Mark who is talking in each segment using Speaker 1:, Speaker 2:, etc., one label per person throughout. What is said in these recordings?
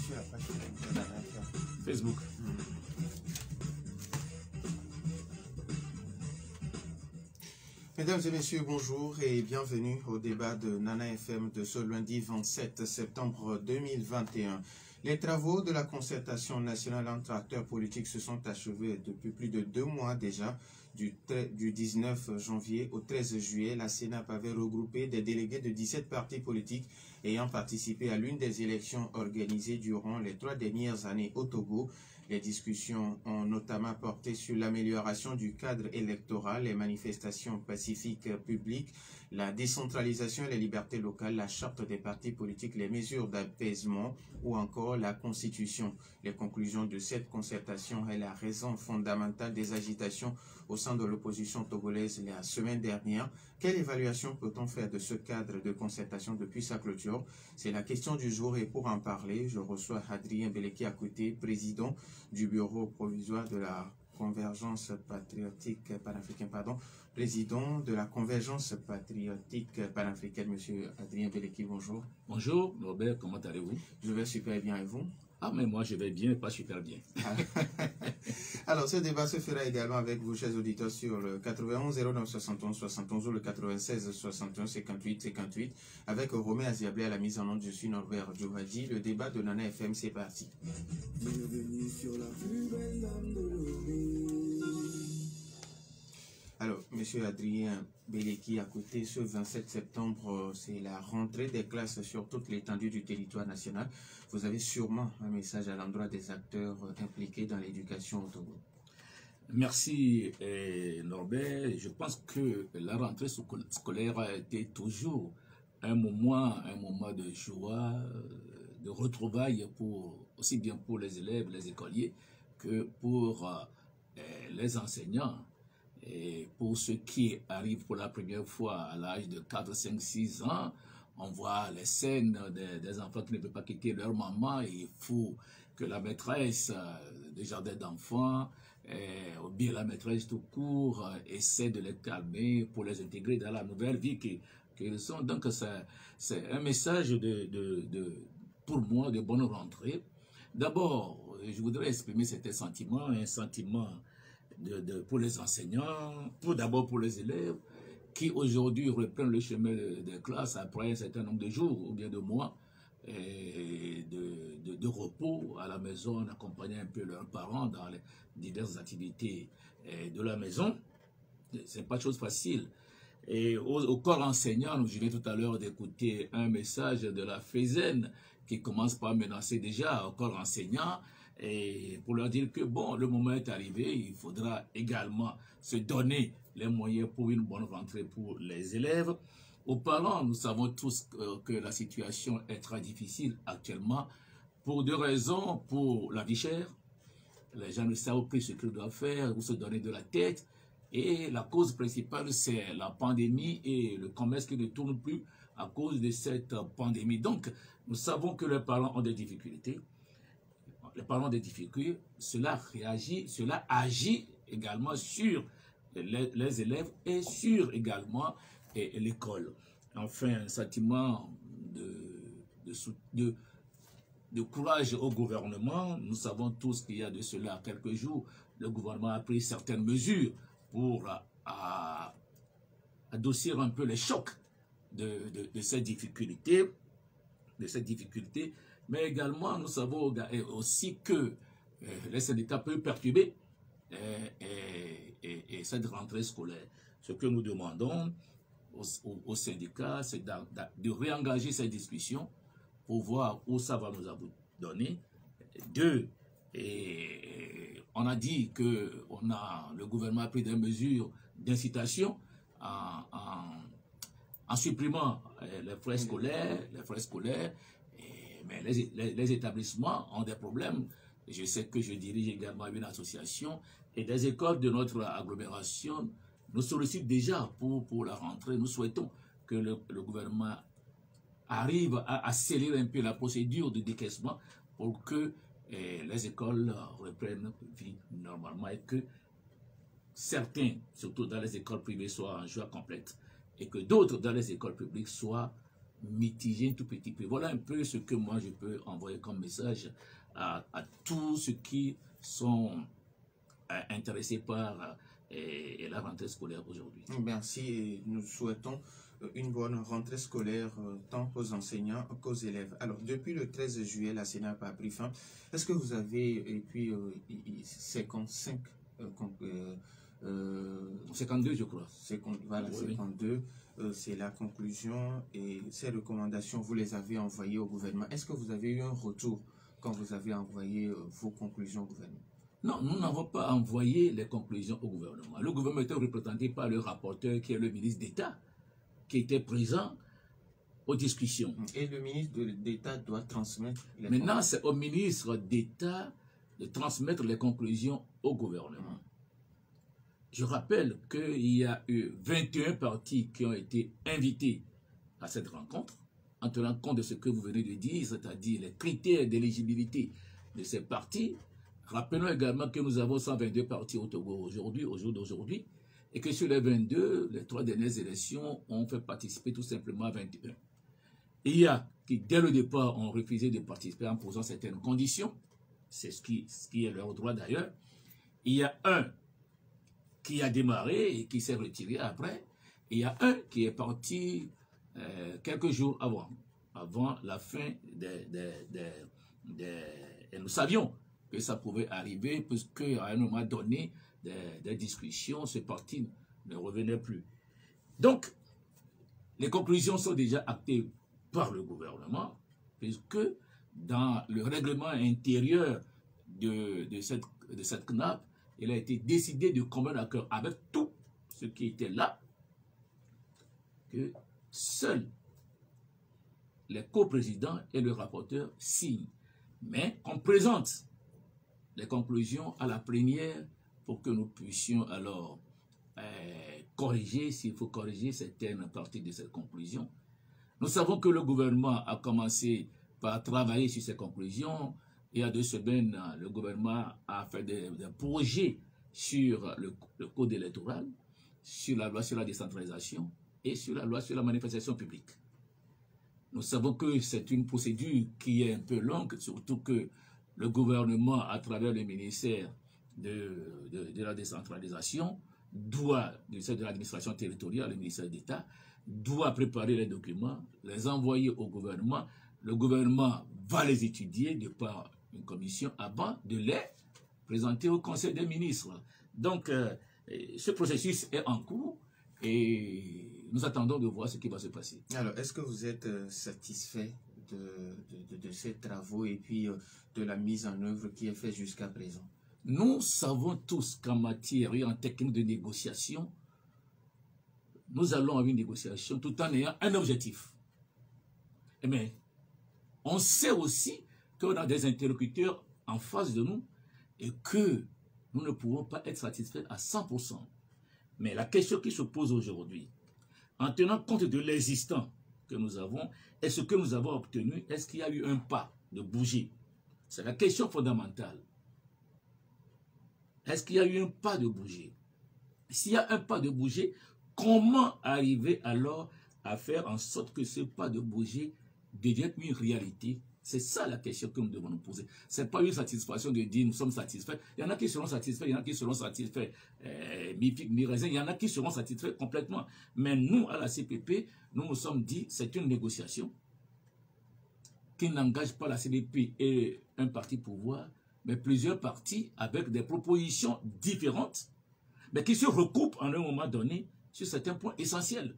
Speaker 1: sur la page de Nana FM.
Speaker 2: Facebook.
Speaker 1: Mesdames et messieurs, bonjour et bienvenue au débat de Nana FM de ce lundi 27 septembre 2021. Les travaux de la concertation nationale entre acteurs politiques se sont achevés depuis plus de 2 mois déjà. Du 19 janvier au 13 juillet, la CENAP avait regroupé des délégués de 17 partis politiques ayant participé à l'une des élections organisées durant les 3 dernières années au Togo. Les discussions ont notamment porté sur l'amélioration du cadre électoral, les manifestations pacifiques publiques, la décentralisation et les libertés locales, la charte des partis politiques, les mesures d'apaisement ou encore la constitution. Les conclusions de cette concertation est la raison fondamentale des agitations au sein de l'opposition togolaise la semaine dernière. Quelle évaluation peut-on faire de ce cadre de concertation depuis sa clôture? C'est la question du jour et pour en parler, je reçois Adrien Beleki à côté, président du bureau provisoire de la Convergence patriotique panafricaine, président de la Convergence patriotique panafricaine, monsieur Adrien Beleki, bonjour.
Speaker 2: Bonjour, Robert, comment allez-vous?
Speaker 1: Je vais super bien et vous?
Speaker 2: Ah, mais moi je vais bien, pas super bien.
Speaker 1: Alors, ce débat se fera également avec vous, chers auditeurs, sur le 91 09 71 71 ou le 96 61 58 58, avec Romain Aziablé à la mise en onde. Je suis Norbert Djouvadi. Le débat de Nana FM, c'est parti. Bienvenue sur la plus belle dame de l'Orient. Alors, monsieur Adrien Beleki, à côté, ce 27 septembre, c'est la rentrée des classes sur toute l'étendue du territoire national. Vous avez sûrement un message à l'endroit des acteurs impliqués dans l'éducation au Togo.
Speaker 2: Merci Norbert. Je pense que la rentrée scolaire a été toujours un moment de joie, de retrouvailles aussi bien pour les élèves, les écoliers, que pour les enseignants. Et pour ceux qui arrivent pour la première fois à l'âge de 4, 5, 6 ans, on voit les scènes des enfants qui ne peuvent pas quitter leur maman. Et il faut que la maîtresse des jardins d'enfants, ou bien la maîtresse tout court, essaie de les calmer pour les intégrer dans la nouvelle vie qu'ils sont. Donc c'est un message pour moi de bonne rentrée. D'abord, je voudrais exprimer cet sentiment, un sentiment pour les enseignants, d'abord pour les élèves, qui aujourd'hui reprennent le chemin des classes après un certain nombre de jours ou bien de mois de repos à la maison, en accompagnant un peu leurs parents dans les diverses activités de la maison. C'est pas chose facile. Et au corps enseignant, je viens tout à l'heure d'écouter un message de la FESEN qui commence par menacer déjà au corps enseignant, et pour leur dire que bon, le moment est arrivé, il faudra également se donner les moyens pour une bonne rentrée pour les élèves. Aux parents, nous savons tous que la situation est très difficile actuellement pour 2 raisons. Pour la vie chère, les gens ne savent plus ce qu'ils doivent faire ou se donner de la tête. Et la cause principale, c'est la pandémie et le commerce qui ne tourne plus à cause de cette pandémie. Donc, nous savons que les parents ont des difficultés. Les parents ont des difficultés, cela agit également sur les élèves et sur également l'école. Enfin, un sentiment de courage au gouvernement. Nous savons tous qu'il y a de cela quelques jours, le gouvernement a pris certaines mesures pour adoucir un peu les chocs de ces difficultés. Mais également, nous savons aussi que les syndicats peuvent perturber cette rentrée scolaire. Ce que nous demandons aux syndicats, c'est de réengager cette discussion pour voir où ça va nous donner. 2, on a dit que le gouvernement a pris des mesures d'incitation en supprimant les frais scolaires, mais les établissements ont des problèmes. Je sais que je dirige également une association et des écoles de notre agglomération nous sollicitent déjà pour la rentrée. Nous souhaitons que le gouvernement arrive à accélérer un peu la procédure de décaissement pour que les écoles reprennent vie normalement et que certains, surtout dans les écoles privées, soient en joie complète et que d'autres dans les écoles publiques soient mitigé un tout petit peu. Voilà un peu ce que moi je peux envoyer comme message à tous ceux qui sont intéressés par la rentrée scolaire aujourd'hui.
Speaker 1: Merci et nous souhaitons une bonne rentrée scolaire tant aux enseignants qu'aux élèves. Alors, depuis le 13 juillet, la Sénat n'a pas pris fin. Est-ce que vous avez, et puis 55
Speaker 2: 52, je crois.
Speaker 1: Voilà, oui, 52, c'est la conclusion et ces recommandations, vous les avez envoyées au gouvernement. Est-ce que vous avez eu un retour quand vous avez envoyé vos conclusions au gouvernement?
Speaker 2: Non, nous n'avons pas envoyé les conclusions au gouvernement. Le gouvernement était représenté par le rapporteur qui est le ministre d'État, qui était présent aux discussions.
Speaker 1: Et le ministre d'État doit transmettre les
Speaker 2: conclusions. Maintenant, c'est au ministre d'État de transmettre les conclusions au gouvernement. Je rappelle qu'il y a eu 21 partis qui ont été invités à cette rencontre, en tenant compte de ce que vous venez de dire, c'est-à-dire les critères d'éligibilité de ces partis. Rappelons également que nous avons 122 partis au Togo aujourd'hui, au jour d'aujourd'hui, et que sur les 22, les 3 dernières élections ont fait participer tout simplement 21. Il y a qui, dès le départ, ont refusé de participer en posant certaines conditions. C'est ce qui est leur droit d'ailleurs. Il y a un qui a démarré et qui s'est retiré après. Et il y a un qui est parti quelques jours avant la fin et nous savions que ça pouvait arriver, puisqu'à un moment donné, des discussions, ce parti ne revenait plus. Donc, les conclusions sont déjà actées par le gouvernement, puisque dans le règlement intérieur de cette CNAP, il a été décidé de commun accord avec tout ce qui était là, que seuls les coprésidents et le rapporteur signent. Mais on présente les conclusions à la plénière pour que nous puissions alors corriger, s'il faut corriger certaines parties de cette conclusion. Nous savons que le gouvernement a commencé par travailler sur ces conclusions. Il y a 2 semaines, le gouvernement a fait des projets sur le code électoral, sur la loi sur la décentralisation et sur la loi sur la manifestation publique. Nous savons que c'est une procédure qui est un peu longue, surtout que le gouvernement, à travers le ministère de la décentralisation, de l'administration territoriale, le ministère d'État, doit préparer les documents, les envoyer au gouvernement. Le gouvernement va les étudier de par une commission avant de les présenter au Conseil des ministres. Donc, ce processus est en cours et nous attendons de voir ce qui va se passer.
Speaker 1: Alors, est-ce que vous êtes satisfait de ces travaux et puis de la mise en œuvre qui est faite jusqu'à présent?
Speaker 2: Nous savons tous qu'en matière et en technique de négociation, nous allons à une négociation tout en ayant un objectif. Mais on sait aussi qu'on a des interlocuteurs en face de nous et que nous ne pouvons pas être satisfaits à 100%. Mais la question qui se pose aujourd'hui, en tenant compte de l'existant que nous avons et ce que nous avons obtenu, est-ce qu'il y a eu un pas de bouger? C'est la question fondamentale. Est-ce qu'il y a eu un pas de bouger? S'il y a un pas de bouger, comment arriver alors à faire en sorte que ce pas de bouger devienne une réalité? C'est ça la question que nous devons nous poser. Ce n'est pas une satisfaction de dire nous sommes satisfaits. Il y en a qui seront satisfaits, il y en a qui seront satisfaits mi-raisin, il y en a qui seront satisfaits complètement. Mais nous, à la CPP, nous nous sommes dit c'est une négociation qui n'engage pas la CPP et un parti pouvoir, mais plusieurs partis avec des propositions différentes, mais qui se recoupent en un moment donné sur certains points essentiels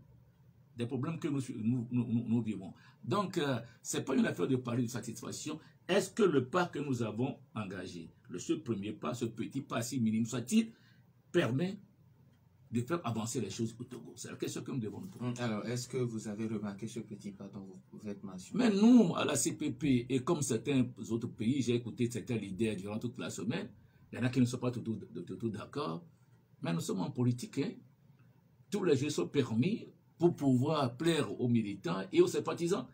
Speaker 2: des problèmes que nous vivons. Donc, ce n'est pas une affaire de parler de satisfaction. Est-ce que le pas que nous avons engagé, ce premier pas, ce petit pas, si minime soit-il, permet de faire avancer les choses au Togo? C'est la question que nous devons nous poser.
Speaker 1: Alors, est-ce que vous avez remarqué ce petit pas dont vous faites mention?
Speaker 2: Mais nous, à la CPP, et comme certains autres pays, j'ai écouté certains leaders durant toute la semaine, il y en a qui ne sont pas tout d'accord, mais nous sommes en politique, hein? Tous les jeux sont permis pour pouvoir plaire aux militants et aux sympathisants.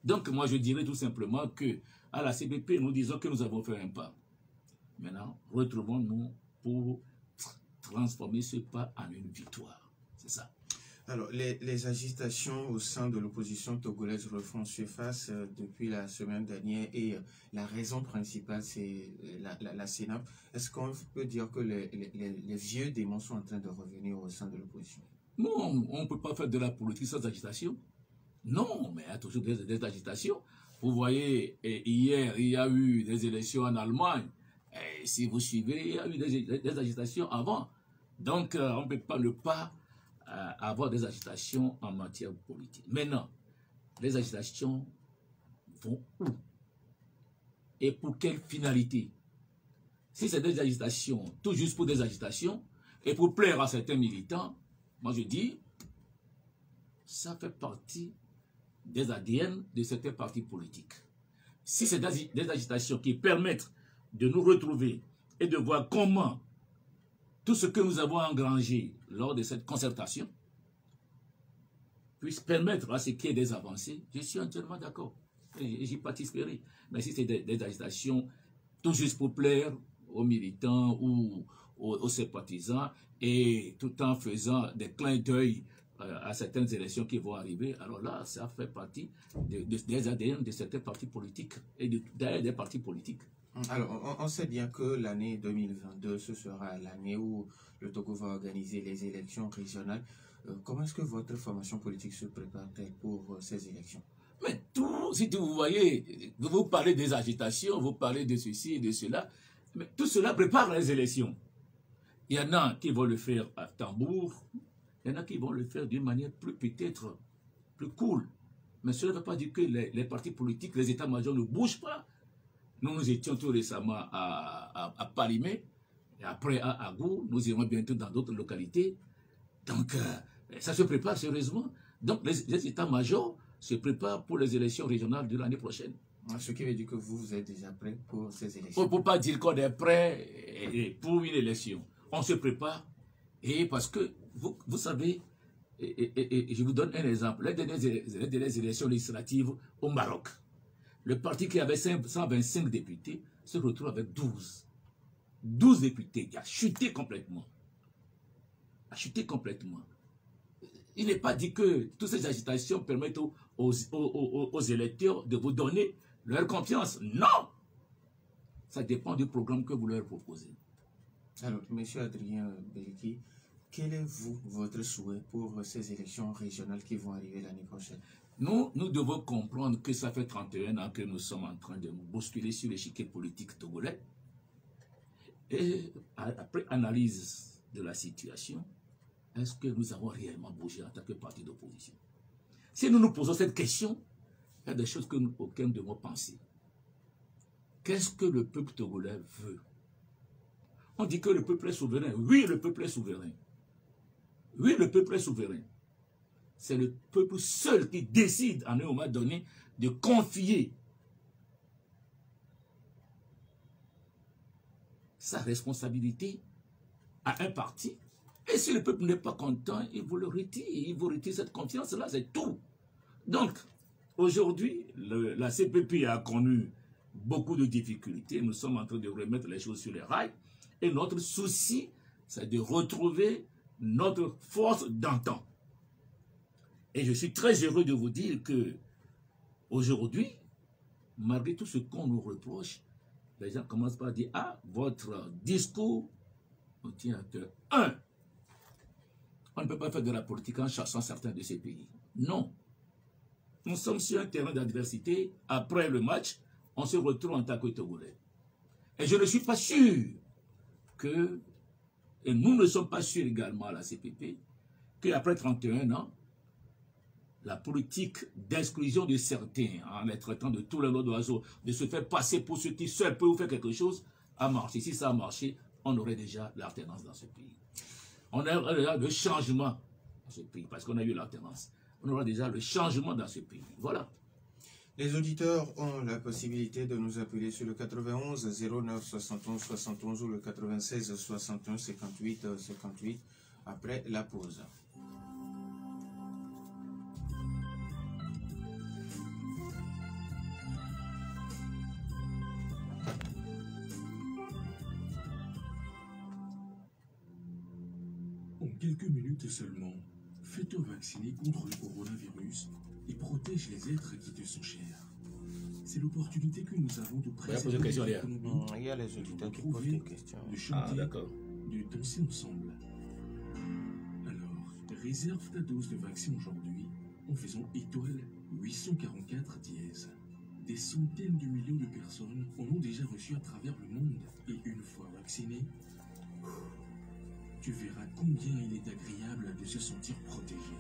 Speaker 2: Donc, moi, je dirais tout simplement que à la CPP, nous disons que nous avons fait un pas. Maintenant, retrouvons-nous pour transformer ce pas en une victoire. C'est ça.
Speaker 1: Alors, les agitations au sein de l'opposition togolaise refont surface depuis la semaine dernière et la raison principale, c'est la CENAP. Est-ce qu'on peut dire que les vieux démons sont en train de revenir au sein de l'opposition?
Speaker 2: Non, on ne peut pas faire de la politique sans agitation. Non, mais il y a toujours des agitations. Vous voyez, hier, il y a eu des élections en Allemagne. Et si vous suivez, il y a eu des agitations avant. Donc, on ne peut pas ne pas avoir des agitations en matière politique. Maintenant, les agitations vont où? Et pour quelle finalité? Si c'est des agitations, tout juste pour des agitations, et pour plaire à certains militants, moi je dis, ça fait partie des ADN de certains partis politiques. Si c'est des agitations qui permettent de nous retrouver et de voir comment tout ce que nous avons engrangé lors de cette concertation puisse permettre à ce qu'il y ait des avancées, je suis entièrement d'accord. J'y participerai. Mais si c'est des agitations tout juste pour plaire aux militants ou aux sympathisants et tout en faisant des clins d'œil à certaines élections qui vont arriver, alors là, ça fait partie des ADN de certains partis politiques et d'ailleurs des partis politiques.
Speaker 1: Alors, on sait bien que l'année 2022, ce sera l'année où le Togo va organiser les élections régionales. Comment est-ce que votre formation politique se prépare-t-elle pour ces élections?
Speaker 2: Mais tout, si vous voyez, vous parlez des agitations, vous parlez de ceci et de cela, mais tout cela prépare les élections. Il y en a qui vont le faire à tambour, il y en a qui vont le faire d'une manière peut-être plus cool. Mais cela ne veut pas dire que les partis politiques, les états-majors ne bougent pas. Nous étions tout récemment à Palimé, et après à Agou, nous irons bientôt dans d'autres localités. Donc, ça se prépare sérieusement. Donc, les états-majors se préparent pour les élections régionales de l'année prochaine.
Speaker 1: Ce qui veut dire que vous êtes déjà prêt pour ces élections.
Speaker 2: On ne peut pas dire qu'on est prêt pour une élection. On se prépare. Et parce que, vous savez, et je vous donne un exemple. Les dernières élections législatives au Maroc, le parti qui avait 125 députés se retrouve avec 12. 12 députés. Il a chuté complètement. Il n'est pas dit que toutes ces agitations permettent aux électeurs de vous donner leur confiance. Non! Ça dépend du programme que vous leur proposez.
Speaker 1: Alors, M. Adrien Belki, quel est votre souhait pour ces élections régionales qui vont arriver l'année prochaine?
Speaker 2: Nous devons comprendre que ça fait 31 ans que nous sommes en train de nous bousculer sur l'échiquier politique togolais. Et après analyse de la situation, est-ce que nous avons réellement bougé en tant que parti d'opposition? Si nous nous posons cette question, il y a des choses auxquelles nous devons penser. Qu'est-ce que le peuple togolais veut? On dit que le peuple est souverain. Oui, le peuple est souverain. Oui, le peuple est souverain. C'est le peuple seul qui décide à un moment donné de confier sa responsabilité à un parti. Et si le peuple n'est pas content, il vous le retire. Il vous retire cette confiance-là, c'est tout. Donc, aujourd'hui, la CPP a connu beaucoup de difficultés. Nous sommes en train de remettre les choses sur les rails. Et notre souci, c'est de retrouver notre force d'antan. Et je suis très heureux de vous dire que aujourd'hui, malgré tout ce qu'on nous reproche, les gens commencent par dire, ah, votre discours on tient à cœur. On ne peut pas faire de la politique en chassant certains de ces pays. Non. Nous sommes sur un terrain d'adversité. Après le match, on se retrouve en tant que Togolais. Et je ne suis pas sûr que, et nous ne sommes pas sûrs également à la CPP, qu'après 31 ans, la politique d'exclusion de certains, en les traitant de tous les lots d'oiseaux, de se faire passer pour ceux qui seuls peuvent faire quelque chose, a marché. Si ça a marché, on aurait déjà l'alternance dans ce pays. On aurait déjà le changement dans ce pays, parce qu'on a eu l'alternance. On aura déjà le changement dans ce pays. Voilà.
Speaker 1: Les auditeurs ont la possibilité de nous appeler sur le 91 09 71 71 ou le 96 61 58 58 après la pause.
Speaker 3: En quelques minutes seulement, fais-toi vacciner contre le coronavirus et protège les êtres qui te sont chers. C'est l'opportunité que nous avons de préserver l'économie,
Speaker 1: il y a les auditeurs qui posent des questions.
Speaker 3: de chanter,
Speaker 2: d'accord.
Speaker 3: de danser ensemble. Alors, réserve ta dose de vaccin aujourd'hui en faisant étoile 844 dièse. Des centaines de millions de personnes en ont déjà reçu à travers le monde. Et une fois vacciné, tu verras combien il est agréable de se sentir protégé.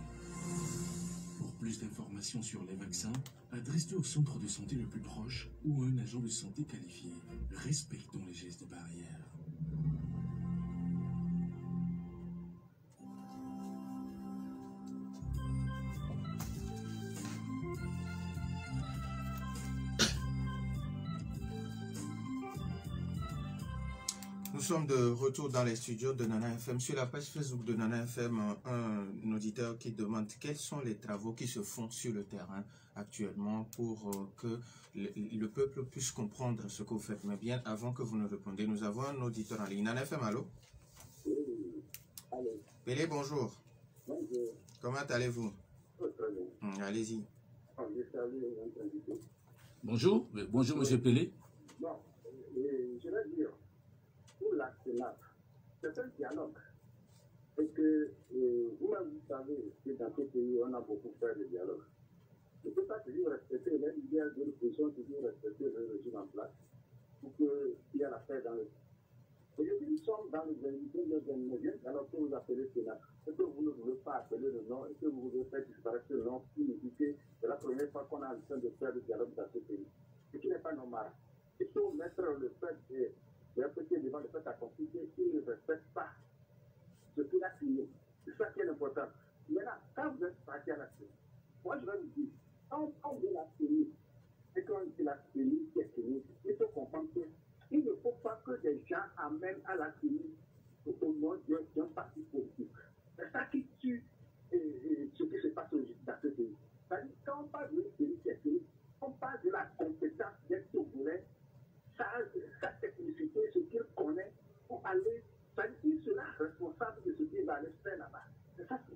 Speaker 3: Pour plus d'informations sur les vaccins, adresse-toi au centre de santé le plus proche ou à un agent de santé qualifié. Respectons les gestes barrières.
Speaker 1: Nous sommes de retour dans les studios de Nana FM. Sur la page Facebook de Nana FM, un auditeur qui demande quels sont les travaux qui se font sur le terrain actuellement pour que le peuple puisse comprendre ce que vous faites. Mais bien avant que vous nous répondiez, nous avons un auditeur en ligne. Nana FM, allô?
Speaker 4: Allô.
Speaker 1: Pélé, bonjour.
Speaker 4: Bonjour.
Speaker 1: Comment allez-vous?
Speaker 4: Très bien.
Speaker 1: Allez-y.
Speaker 4: Je salue notre invité.
Speaker 2: Bonjour, bonjour Monsieur Pelé.
Speaker 4: Bon, je vais dire, pour la Sénat, c'est un dialogue. Et que vous-même, vous savez que dans ce pays, on a beaucoup fait de dialogue. Il ne peut pas toujours respecter les idées de l'opposition, toujours respecter le régime en place pour qu'il y ait la paix dans le. Aujourd'hui, nous sommes dans le 29e, alors que vous appelez Sénat. Et que vous ne voulez pas appeler le nom, et que vous voulez faire disparaître le nom, qui nous dit que c'est la première fois qu'on est en train de faire le dialogue dans ce pays. Ce qui n'est pas normal. Il faut mettre le fait de répéter devant le fait accompli qu'il ne respecte pas ce qu'il a signé. C'est ça qui est l'important. Maintenant, quand vous êtes parti à la CENI, moi je vais vous dire, quand on parle de la CENI, et quand on dit la CENI qui est CENI, il faut comprendre qu'il ne faut pas que des gens amènent à la CENI au nom d'un parti politique. C'est ça qui tue ce qui se passe dans ce pays. C'est-à-dire, quand on parle d'une CENI qui est CENI, on parle de la compétence d'être Togolais, sa technicité, ce qu'il connaît, pour aller, c'est-à-dire qu'il sera responsable de ce qu'il va aller faire là-bas.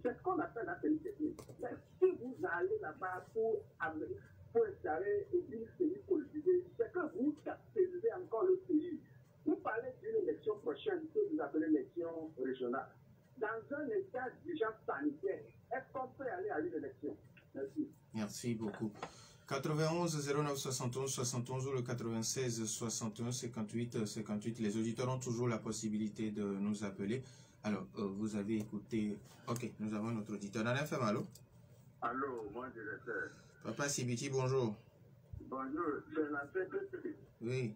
Speaker 4: C'est ce qu'on appelle la CENI technique. Mais si vous allez là-bas pour installer une CENI politisée, c'est que vous capitalisez encore le pays. Vous parlez d'une élection prochaine que vous appelez l'élection régionale. Dans un état d'urgence sanitaire, est-ce qu'on peut aller à une élection? Merci.
Speaker 1: Merci beaucoup. 91 09 71 71 ou le 96 61 58 58. Les auditeurs ont toujours la possibilité de nous appeler. Alors, vous avez écouté. Ok, nous avons notre auditeur. Nana FM, allô?
Speaker 4: Allô, moi je le sais.
Speaker 1: Papa Sibiti, bonjour.
Speaker 4: Bonjour, c'est la CPP.
Speaker 1: Oui.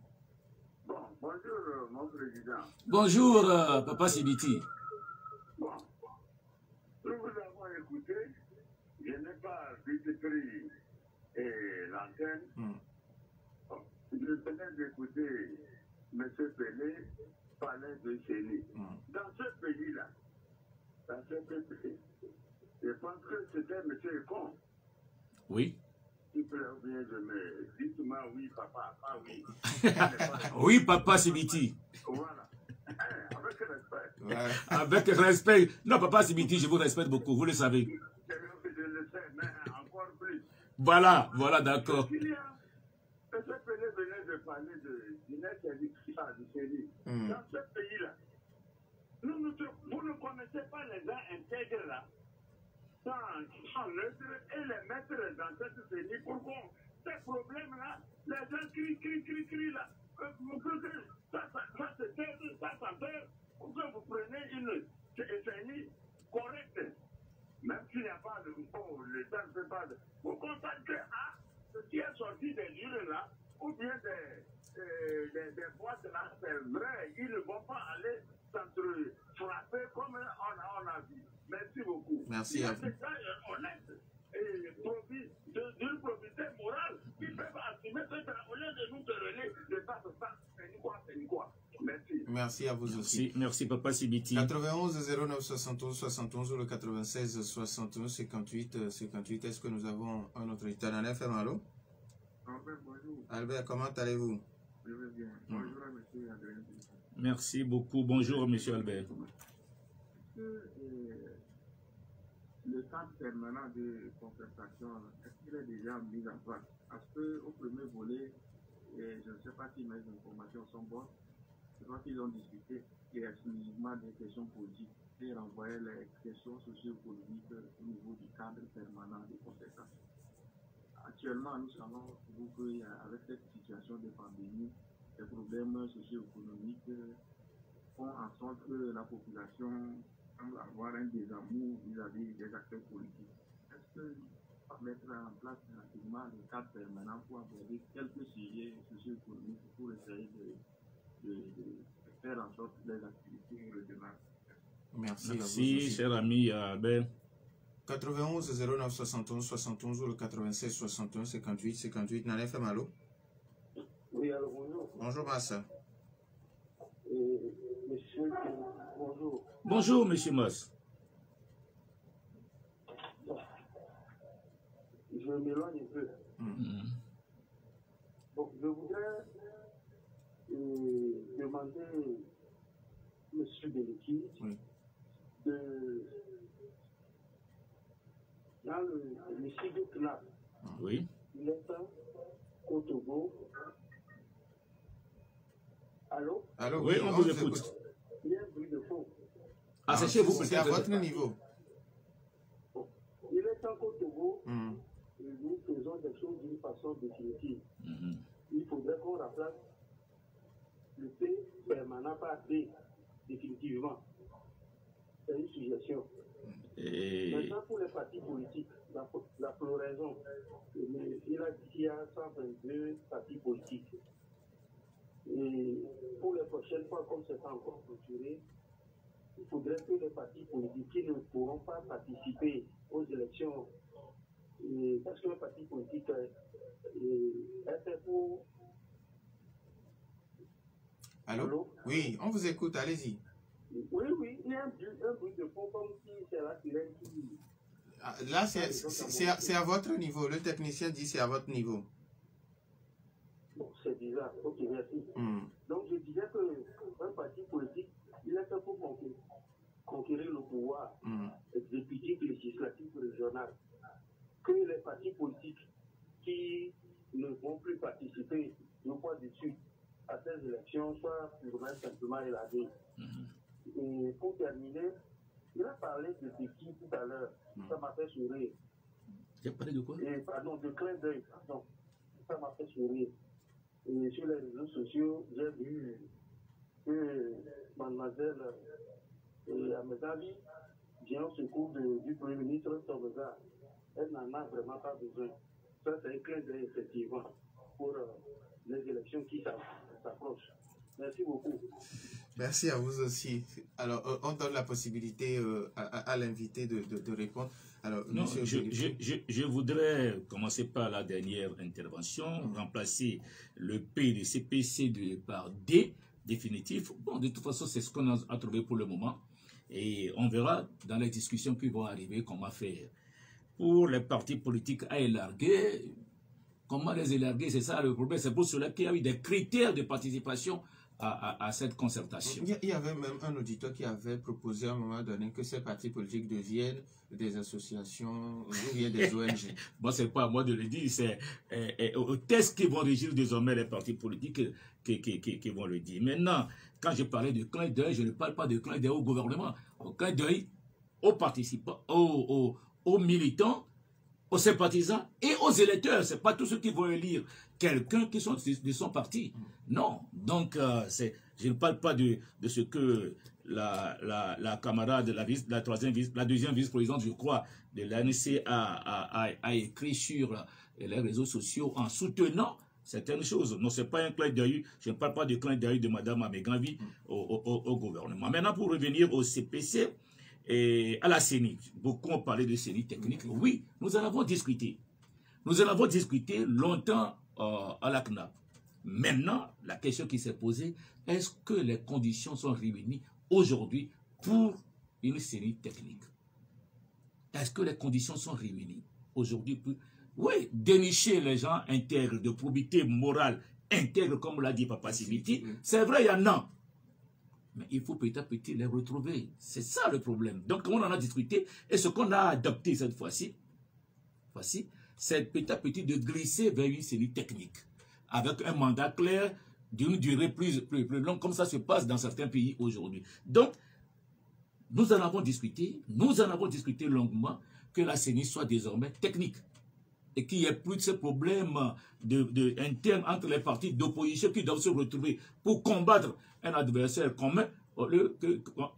Speaker 4: Bon, bonjour, mon président.
Speaker 2: Bonjour Papa Sibiti.
Speaker 4: Bon, nous vous avons écouté. Je n'ai pas vite pris l'antenne. Bon, je venais d'écouter M. Pelé parler de CENI. Dans ce pays-là, dans ce pays, je pense que c'était M. Econ.
Speaker 2: Oui.
Speaker 4: S'il plaît, ou bien je me dites-moi oui, papa, pas oui.
Speaker 2: Oui, Papa Sibiti.
Speaker 4: Voilà. Avec respect.
Speaker 1: Voilà.
Speaker 2: Avec respect. Non, Papa Sibiti, je vous respecte beaucoup, vous le savez.
Speaker 4: Je le sais, mais encore plus.
Speaker 2: Voilà, d'accord.
Speaker 4: Il y a, M. Pelé venait de parler d'une interdiction du CENI. Dans ce pays-là, vous ne connaissez pas les gens intègres là, sans neutre et les mettre dans cette CENI pour qu'on, ces problèmes-là, les gens crient là. Ça s'empêche pour que vous preniez une CENI correcte. Même s'il n'y a pas de l'État ne fait pas de. Vous constatez que ce qui est sorti des urnes là, ou bien des boîtes là, c'est vrai, ils ne vont pas aller s'entre-frapper comme on a vu. Merci beaucoup.
Speaker 1: Merci à vous.
Speaker 4: C'est ça honnête et d'une probité morale qui peuvent assumer ce au lieu de nous donner de ça, c'est quoi. Merci.
Speaker 1: Merci à vous aussi.
Speaker 2: Merci Papa Sibiti.
Speaker 1: 91 09 71 71 ou le 96 61 58 58. Est-ce que nous avons un autre auditeur en FM? Allô?
Speaker 4: Albert, bonjour.
Speaker 1: Albert, comment allez-vous?
Speaker 4: Je vais bien. Bonjour à monsieur Adrien.
Speaker 2: Merci beaucoup. Bonjour Monsieur Albert.
Speaker 4: Le cadre permanent de concertation, est-ce qu'il est déjà mis en place? Parce qu'au premier volet, et je ne sais pas si mes informations sont bonnes, je crois qu'ils ont discuté exclusivement des questions politiques et renvoyé les questions socio-économiques au niveau du cadre permanent de concertation. Actuellement, nous savons qu'avec cette situation de pandémie, les problèmes socio-économiques font en sorte que la population semble avoir un désamour vis-à-vis des acteurs politiques. Est-ce que mettre en place rapidement le cadre permanent pour aborder quelques sujets socio-économiques pour essayer de faire en sorte que les activités redémarrent?
Speaker 2: Merci, cher ami Ben.
Speaker 1: 91 09 71 71 ou le 96 61 58 58. Nana FM, allô?
Speaker 4: Oui, alors bonjour.
Speaker 1: Bonjour, Massa.
Speaker 4: Monsieur, bonjour.
Speaker 2: Bonjour, monsieur Moss.
Speaker 4: Je m'éloigne un peu. Donc, je voudrais demander monsieur Beliki dans le site de CNAP,
Speaker 2: oui.
Speaker 4: il est au Togo. Allô?
Speaker 1: Allô,
Speaker 2: oui, on vous écoute.
Speaker 4: Il y a un bruit de fond.
Speaker 2: Ah, c'est chez vous,
Speaker 1: c'est à votre niveau.
Speaker 4: Il est en Côte Togo, nous faisons des choses d'une façon définitive. Il faudrait qu'on remplace le P permanent par D, définitivement. C'est une suggestion. Maintenant, pour les partis politiques, la floraison, il a dit qu'il y a 122 partis politiques. Et pour les prochaines fois, comme c'est pas encore clôturé, il faudrait que les partis politiques qui ne pourront pas participer aux élections, parce que les partis politiques est fait pour...
Speaker 1: Allô? Oui, on vous écoute, allez-y.
Speaker 4: Oui, il y a un bruit de fond comme si c'est la sirène qui...
Speaker 1: Là, c'est à votre niveau. Le technicien dit c'est à votre niveau.
Speaker 4: Bon, c'est bizarre. Ok, merci. Donc, je disais qu'un parti politique, il est fait pour conquérir le pouvoir exécutif, législatif, régional. Que les partis politiques qui ne vont plus participer une fois de suite à ces élections soient purement simplement éladés. Et pour terminer, il a parlé de Béki tout à l'heure. Ça m'a fait sourire.
Speaker 2: Tu as parlé de quoi?
Speaker 4: Pardon, de clin d'œil. Pardon. Ça m'a fait sourire. Et sur les réseaux sociaux, j'ai vu que mademoiselle, à mes avis, vient au secours du Premier ministre Togoza. Elle n'en a vraiment pas besoin. Ça, c'est un clin d'œil, effectivement, pour les élections qui s'approchent. Merci beaucoup.
Speaker 1: Merci à vous aussi. Alors, on donne la possibilité à l'invité de répondre. Alors,
Speaker 2: non, je voudrais commencer par la dernière intervention, remplacer le P de CPC par D définitif. Bon, de toute façon, c'est ce qu'on a trouvé pour le moment. Et on verra dans les discussions qui vont arriver comment faire. Pour les partis politiques à élarguer, comment les élarguer, c'est ça le problème. C'est pour cela qu'il y a eu des critères de participation à cette concertation.
Speaker 1: Il y avait même un auditeur qui avait proposé à un moment donné que ces partis politiques deviennent des associations ou bien des ONG.
Speaker 2: Bon, c'est pas à moi de le dire, c'est aux tests qui vont régir désormais les partis politiques qui vont le dire. Maintenant, quand je parlais de clin d'œil, je ne parle pas de clin d'œil au gouvernement, au clin d'œil aux participants, aux militants, aux sympathisants et aux électeurs. Ce n'est pas tous ceux qui vont élire quelqu'un qui sont de son parti. Non. Donc, je ne parle pas de ce que la camarade, la deuxième vice-présidente, je crois, de l'ANC a écrit sur les réseaux sociaux en soutenant certaines choses. Non, ce n'est pas un clin d'œil. Je ne parle pas du clin d'œil de Mme Améganvi au gouvernement. Maintenant, pour revenir au CPC, et à la CENI, beaucoup ont parlé de CENI technique. Oui, nous en avons discuté. Nous en avons discuté longtemps à la CNAP. Maintenant, la question qui s'est posée, est-ce que les conditions sont réunies aujourd'hui pour une CENI technique? Est-ce que les conditions sont réunies aujourd'hui pour... Oui, dénicher les gens intègres, de probité morale intègre, comme l'a dit Papa Simiti, c'est vrai, il y en a. Mais il faut petit à petit les retrouver. C'est ça le problème. Donc, on en a discuté. Et ce qu'on a adopté cette fois-ci, c'est petit à petit de glisser vers une série technique. Avec un mandat clair, d'une durée plus longue, comme ça se passe dans certains pays aujourd'hui. Donc, nous en avons discuté longuement, que la CENI soit désormais technique. Et qu'il n'y ait plus de ces problèmes internes entre les partis d'opposition qui doivent se retrouver pour combattre un adversaire commun. On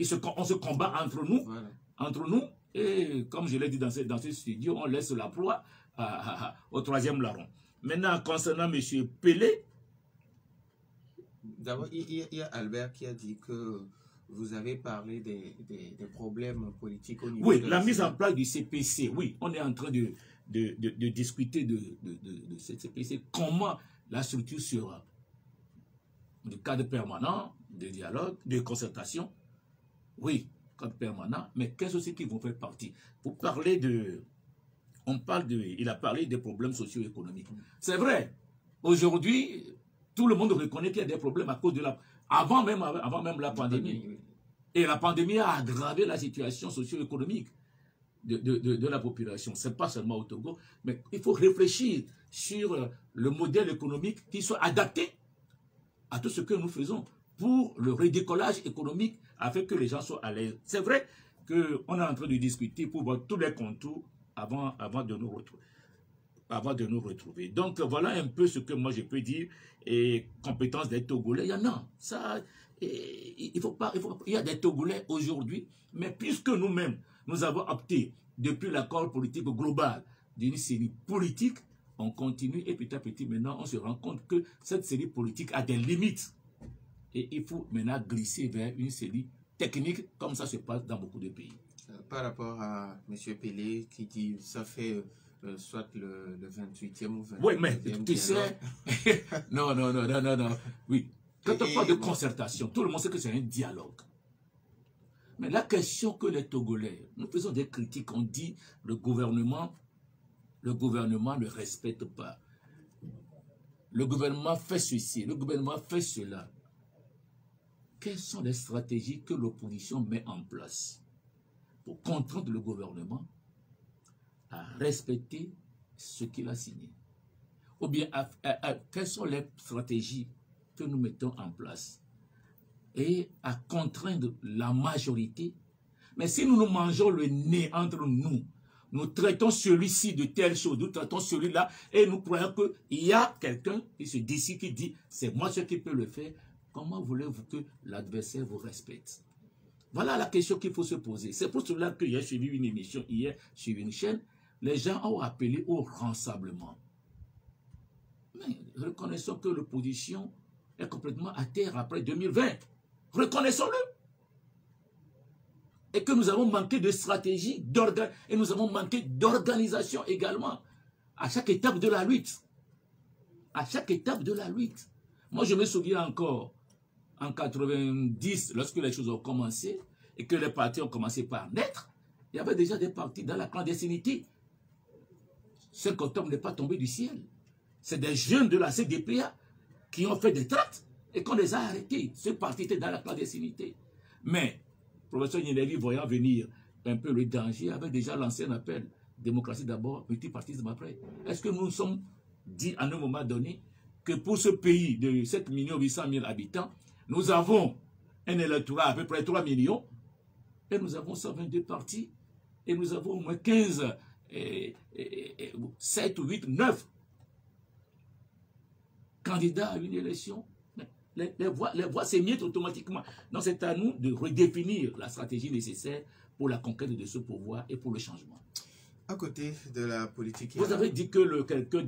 Speaker 2: se combat entre nous, et comme je l'ai dit dans ce studio, on laisse la proie au troisième larron. Maintenant, concernant M. Pelé.
Speaker 1: D'abord, il y a Albert qui a dit que vous avez parlé des problèmes politiques au niveau de
Speaker 2: la mise en place du CPC. Oui, on est en train de discuter de ce CPC. Comment la structure sera. Du cadre permanent, de dialogue, de concertation. Oui, cadre permanent. Mais qu'est-ce aussi qui vont faire partie? Vous parlez il a parlé des problèmes socio-économiques. C'est vrai. Aujourd'hui, tout le monde reconnaît qu'il y a des problèmes à cause de avant même la pandémie. Et la pandémie a aggravé la situation socio-économique de la population. Ce n'est pas seulement au Togo, mais il faut réfléchir sur le modèle économique qui soit adapté à tout ce que nous faisons pour le redécollage économique afin que les gens soient à l'aise. C'est vrai qu'on est en train de discuter pour voir tous les contours avant de nous retrouver. Donc voilà un peu ce que moi je peux dire. Et compétences des Togolais, il y en a. Ça, il y a des Togolais aujourd'hui, mais puisque nous-mêmes, nous avons opté depuis l'accord politique global d'une série politique, on continue et petit à petit maintenant on se rend compte que cette série politique a des limites. Et il faut maintenant glisser vers une série technique comme ça se passe dans beaucoup de pays.
Speaker 1: Par rapport à M. Pelé qui dit ça fait soit le 28e ou 29e.
Speaker 2: Oui, mais tu sais, non. Oui, quand on parle de concertation, tout le monde sait que c'est un dialogue. Mais la question que les Togolais, nous faisons des critiques, on dit le gouvernement ne respecte pas. Le gouvernement fait ceci, le gouvernement fait cela. Quelles sont les stratégies que l'opposition met en place pour contraindre le gouvernement à respecter ce qu'il a signé? Ou bien, quelles sont les stratégies que nous mettons en place et à contraindre la majorité? Mais si nous nous mangeons le nez entre nous, nous traitons celui-ci de telle chose, nous traitons celui-là, et nous croyons qu'il y a quelqu'un qui se décide, qui dit, c'est moi ce qui peut le faire, comment voulez-vous que l'adversaire vous respecte? Voilà la question qu'il faut se poser. C'est pour cela que j'ai suivi une émission hier sur une chaîne. Les gens ont appelé au rassemblement. Mais reconnaissons que l'opposition est complètement à terre après 2020. Reconnaissons-le. Et que nous avons manqué de stratégie, et nous avons manqué d'organisation également. À chaque étape de la lutte. À chaque étape de la lutte. Moi, je me souviens encore, en 90, lorsque les choses ont commencé, et que les partis ont commencé par naître, il y avait déjà des partis dans la clandestinité. 5 octobre n'est pas tombé du ciel. C'est des jeunes de la CDPA qui ont fait des tracts et qu'on les a arrêtés. Ce parti était dans la clandestinité. Mais, le professeur Nyenevi, voyant venir un peu le danger, avait déjà lancé un appel. Démocratie d'abord, multipartisme après. Est-ce que nous nous sommes dit à un moment donné que pour ce pays de 7 800 000 habitants, nous avons un électorat à peu près 3 millions et nous avons 122 partis et nous avons au moins 15, 7 ou 8, 9 candidats à une élection. Les voix s'émiettent automatiquement. Donc c'est à nous de redéfinir la stratégie nécessaire pour la conquête de ce pouvoir et pour le changement.
Speaker 1: À côté de la politique...
Speaker 2: Vous avez dit que quelqu'un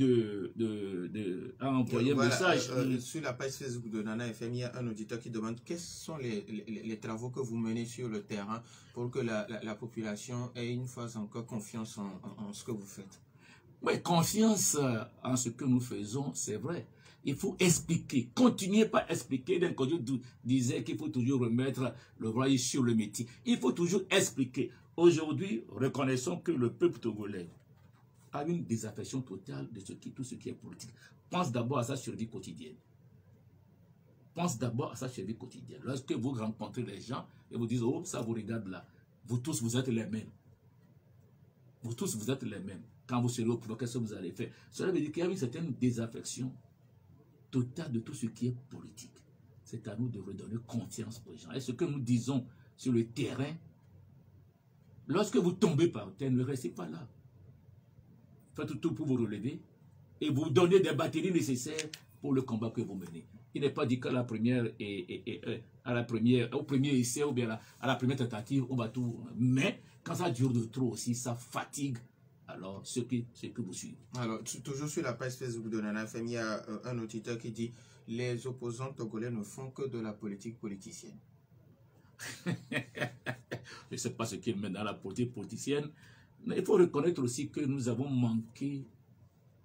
Speaker 2: a envoyé un message.
Speaker 1: Sur la page Facebook de Nana FM, il y a un auditeur qui demande quels sont les travaux que vous menez sur le terrain pour que la population ait une fois encore confiance en ce que vous faites.
Speaker 2: Oui, confiance en ce que nous faisons, c'est vrai. Il faut expliquer, continuez par expliquer. D'un côté, disait qu'il faut toujours remettre le voile sur le métier. Il faut toujours expliquer. Aujourd'hui, reconnaissons que le peuple togolais a une désaffection totale de tout ce qui est politique. Pense d'abord à sa survie quotidienne. pense d'abord à sa vie quotidienne. Lorsque vous rencontrez les gens et vous dites, oh, ça vous regarde là, vous tous, vous êtes les mêmes. Vous tous, vous êtes les mêmes. Quand vous serez au pouvoir, qu'est-ce que vous allez faire? Cela veut dire qu'il y a une certaine désaffection totale de tout ce qui est politique. C'est à nous de redonner confiance aux gens. Et ce que nous disons sur le terrain, lorsque vous tombez par terre, ne restez pas là. Faites tout pour vous relever et vous donner des batteries nécessaires pour le combat que vous menez. Il n'est pas dit qu'à la première au premier essai ou bien à la première tentative, on va tout. Mais quand ça dure de trop aussi, ça fatigue alors ceux que vous suivez. Alors,
Speaker 1: toujours sur la page Facebook de Nana FM, il y a un auditeur qui dit « Les opposants togolais ne font que de la politique politicienne. »
Speaker 2: Je ne sais pas ce qu'ils mettent dans la politique politicienne, mais il faut reconnaître aussi que nous avons manqué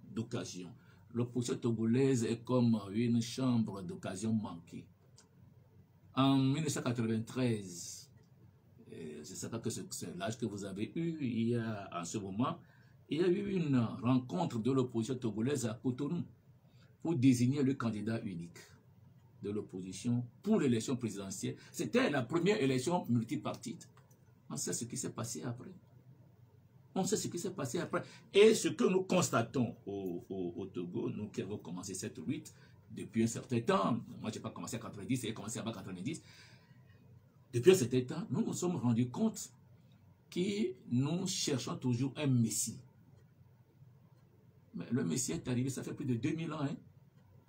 Speaker 2: d'occasion. L'opposition togolaise est comme une chambre d'occasion manquée. En 1993, c'est certain que c'est l'âge que vous avez eu, en ce moment, il y a eu une rencontre de l'opposition togolaise à Cotonou pour désigner le candidat unique de l'opposition pour l'élection présidentielle. C'était la première élection multipartite. On sait ce qui s'est passé après. On sait ce qui s'est passé après. Et ce que nous constatons au Togo, nous qui avons commencé cette lutte depuis un certain temps, moi je n'ai pas commencé en 90, j'ai commencé avant 90, depuis un certain temps, nous nous sommes rendus compte que nous cherchons toujours un Messie. Mais le Messie est arrivé, ça fait plus de 2000 ans. Hein?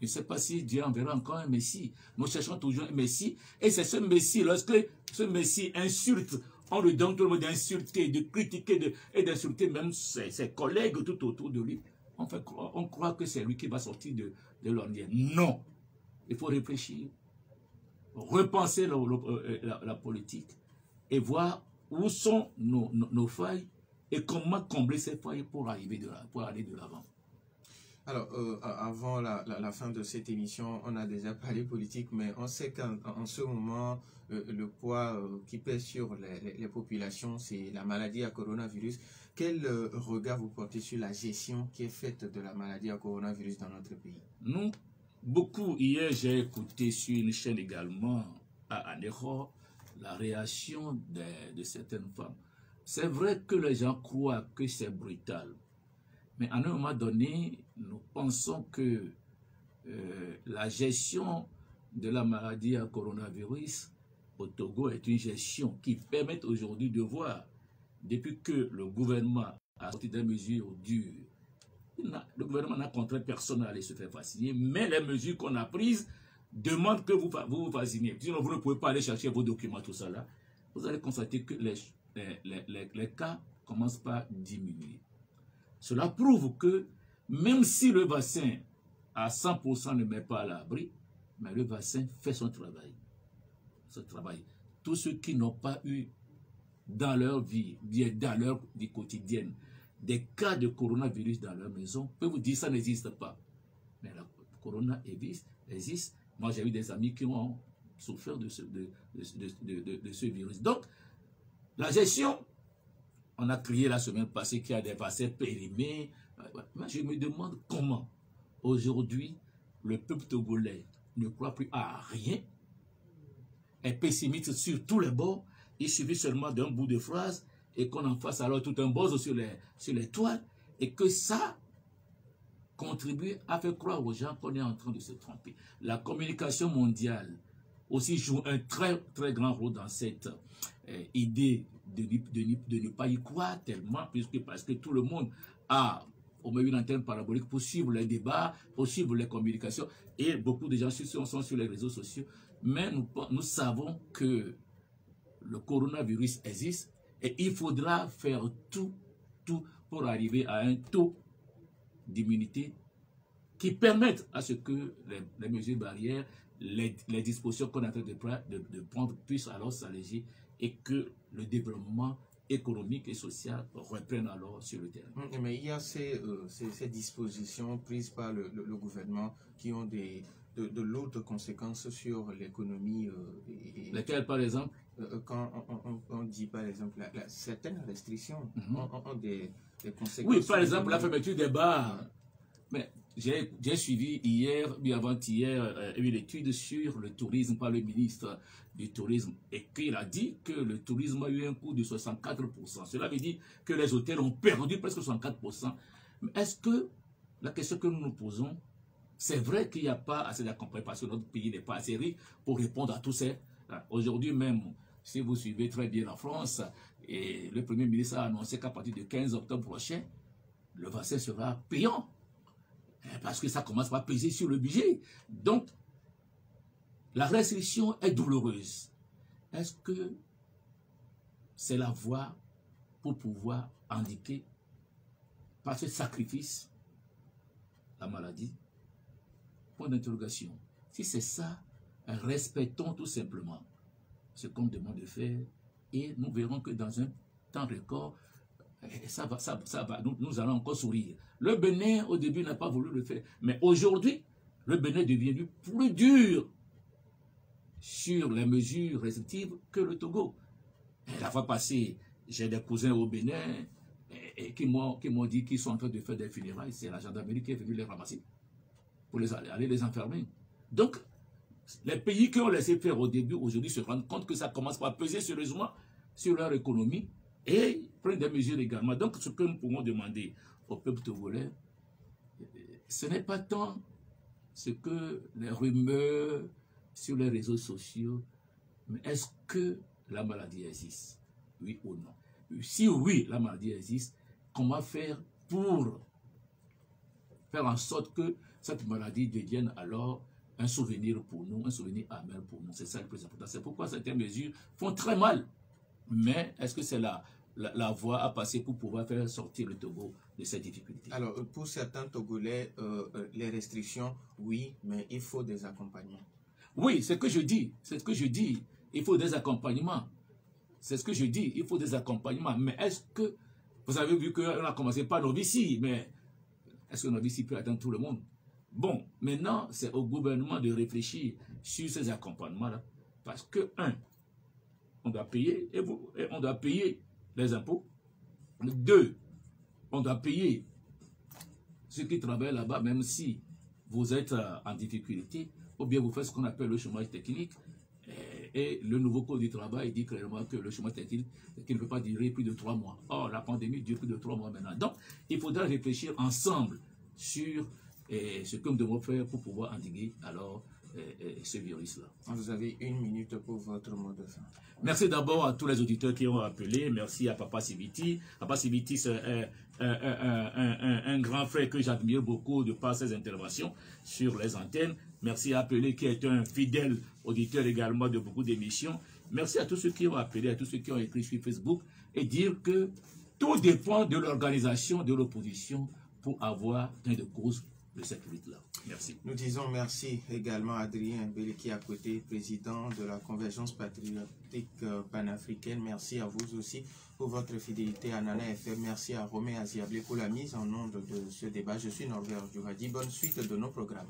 Speaker 2: Je ne sais pas si Dieu enverra encore un Messie. Nous cherchons toujours un Messie. Et c'est ce Messie, lorsque ce Messie insulte, on lui donne tout le monde d'insulter, de critiquer et d'insulter même ses collègues tout autour de lui. On croit que c'est lui qui va sortir de l'ornière. Non. Il faut réfléchir, repenser la politique et voir où sont nos failles et comment combler ces failles pour aller de l'avant.
Speaker 1: Alors, avant la fin de cette émission, on a déjà parlé politique, mais on sait qu'en ce moment, le poids qui pèse sur les populations, c'est la maladie à coronavirus. Quel regard vous portez sur la gestion qui est faite de la maladie à coronavirus dans notre pays?
Speaker 2: Nous, beaucoup, hier, j'ai écouté sur une chaîne également à Anéro la réaction de certaines femmes. C'est vrai que les gens croient que c'est brutal. Mais à un moment donné, nous pensons que la gestion de la maladie à coronavirus au Togo est une gestion qui permet aujourd'hui de voir, depuis que le gouvernement a sorti des mesures dures, le gouvernement n'a contraint personne à aller se faire vacciner, mais les mesures qu'on a prises demandent que vous vous vaccinez. Sinon, vous ne pouvez pas aller chercher vos documents, tout ça là. Vous allez constater que les cas commencent par diminuer. Cela prouve que même si le vaccin à 100% ne met pas à l'abri, mais le vaccin fait son travail. Tous ceux qui n'ont pas eu dans leur vie, dans leur vie quotidienne, des cas de coronavirus dans leur maison, peuvent vous dire que ça n'existe pas. Mais le coronavirus existe. Moi, j'ai eu des amis qui ont souffert de ce virus. Donc, la gestion, on a crié la semaine passée qu'il y a des vaccins périmés. Mais je me demande comment, aujourd'hui, le peuple togolais ne croit plus à rien, est pessimiste sur tous les bords. Il suffit seulement d'un bout de phrase et qu'on en fasse alors tout un buzz sur les toiles et que ça contribue à faire croire aux gens qu'on est en train de se tromper. La communication mondiale aussi joue un très très grand rôle dans cette idée de ne pas y croire tellement, parce que tout le monde a au moins une antenne parabolique pour suivre les débats, pour suivre les communications, et beaucoup de gens sont sur les réseaux sociaux. Mais nous savons que le coronavirus existe et il faudra faire tout pour arriver à un taux d'immunité qui permette à ce que les mesures barrières, les dispositions qu'on est en train de prendre puissent alors s'alléger et que le développement économique et social reprenne alors sur le terrain.
Speaker 1: Mais il y a ces dispositions prises par le gouvernement qui ont de lourdes conséquences sur l'économie.
Speaker 2: Lesquelles, par exemple?
Speaker 1: Quand on dit, par exemple, certaines restrictions ont des conséquences.
Speaker 2: Oui, par exemple, la fermeture des bars. Mais j'ai suivi hier, bien avant-hier, une étude sur le tourisme par le ministre du Tourisme et qu'il a dit que le tourisme a eu un coût de 64%. Cela veut dire que les hôtels ont perdu presque 64%. Mais est-ce que la question que nous nous posons, c'est vrai qu'il n'y a pas assez d'accompagnement parce que notre pays n'est pas assez riche pour répondre à tous ces... Aujourd'hui même, si vous suivez très bien la France, et le Premier ministre a annoncé qu'à partir du 15 octobre prochain, le vaccin sera payant. Parce que ça commence à peser sur le budget. Donc, la restriction est douloureuse. Est-ce que c'est la voie pour pouvoir indiquer par ce sacrifice la maladie? Point d'interrogation. Si c'est ça, respectons tout simplement ce qu'on demande de faire et nous verrons que dans un temps record, ça va, nous allons encore sourire. Le Bénin, au début, n'a pas voulu le faire. Mais aujourd'hui, le Bénin est devenu plus dur sur les mesures restrictives que le Togo. Et la fois passée, j'ai des cousins au Bénin et qui m'ont dit qu'ils sont en train de faire des funérailles. C'est la gendarmerie qui est venue les ramasser pour aller les enfermer. Donc, les pays qui ont laissé faire au début, aujourd'hui, se rendent compte que ça commence à peser sérieusement sur leur économie et prennent des mesures également. Donc, ce que nous pouvons demander au peuple togolais, ce n'est pas tant ce que les rumeurs sur les réseaux sociaux, mais est-ce que la maladie existe? Oui ou non? Si oui, la maladie existe, comment faire pour faire en sorte que cette maladie devienne alors un souvenir pour nous, un souvenir amer pour nous? C'est ça le plus important. C'est pourquoi certaines mesures font très mal. Mais est-ce que c'est la voie à passer pour pouvoir faire sortir le Togo de cette difficulté?
Speaker 1: Alors, pour certains Togolais, les restrictions, oui, mais il faut des accompagnements.
Speaker 2: Oui, c'est ce que je dis. C'est ce que je dis. Il faut des accompagnements. C'est ce que je dis. Il faut des accompagnements. Mais est-ce que... Vous avez vu qu'on a commencé par Novici, mais est-ce que Novici peut atteindre tout le monde? Bon, maintenant, c'est au gouvernement de réfléchir sur ces accompagnements-là. Parce que, on doit payer, et on doit payer les impôts. 2, on doit payer ceux qui travaillent là-bas, même si vous êtes en difficulté, ou bien vous faites ce qu'on appelle le chômage technique. Et le nouveau code du travail dit clairement que le chômage technique ne peut pas durer plus de 3 mois. Or, la pandémie dure plus de 3 mois maintenant. Donc, il faudra réfléchir ensemble sur ce que nous devons faire pour pouvoir endiguer alors ce virus-là.
Speaker 1: Vous avez 1 minute pour votre mot de fin.
Speaker 2: Merci d'abord à tous les auditeurs qui ont appelé. Merci à Papa Siviti. Papa Siviti, c'est un grand frère que j'admire beaucoup de par ses interventions sur les antennes. Merci à Appelé qui est un fidèle auditeur également de beaucoup d'émissions. Merci à tous ceux qui ont appelé, à tous ceux qui ont écrit sur Facebook et dire que tout dépend de l'organisation de l'opposition pour avoir gain de cause de cette lutte-là. Merci.
Speaker 1: Nous disons merci également à Adrien Beleki à côté, président de la Convergence patriotique panafricaine. Merci à vous aussi pour votre fidélité à Nana FM. Merci à Romain Aziablé pour la mise en onde de ce débat. Je suis Norbert Djouradi. Bonne suite de nos programmes.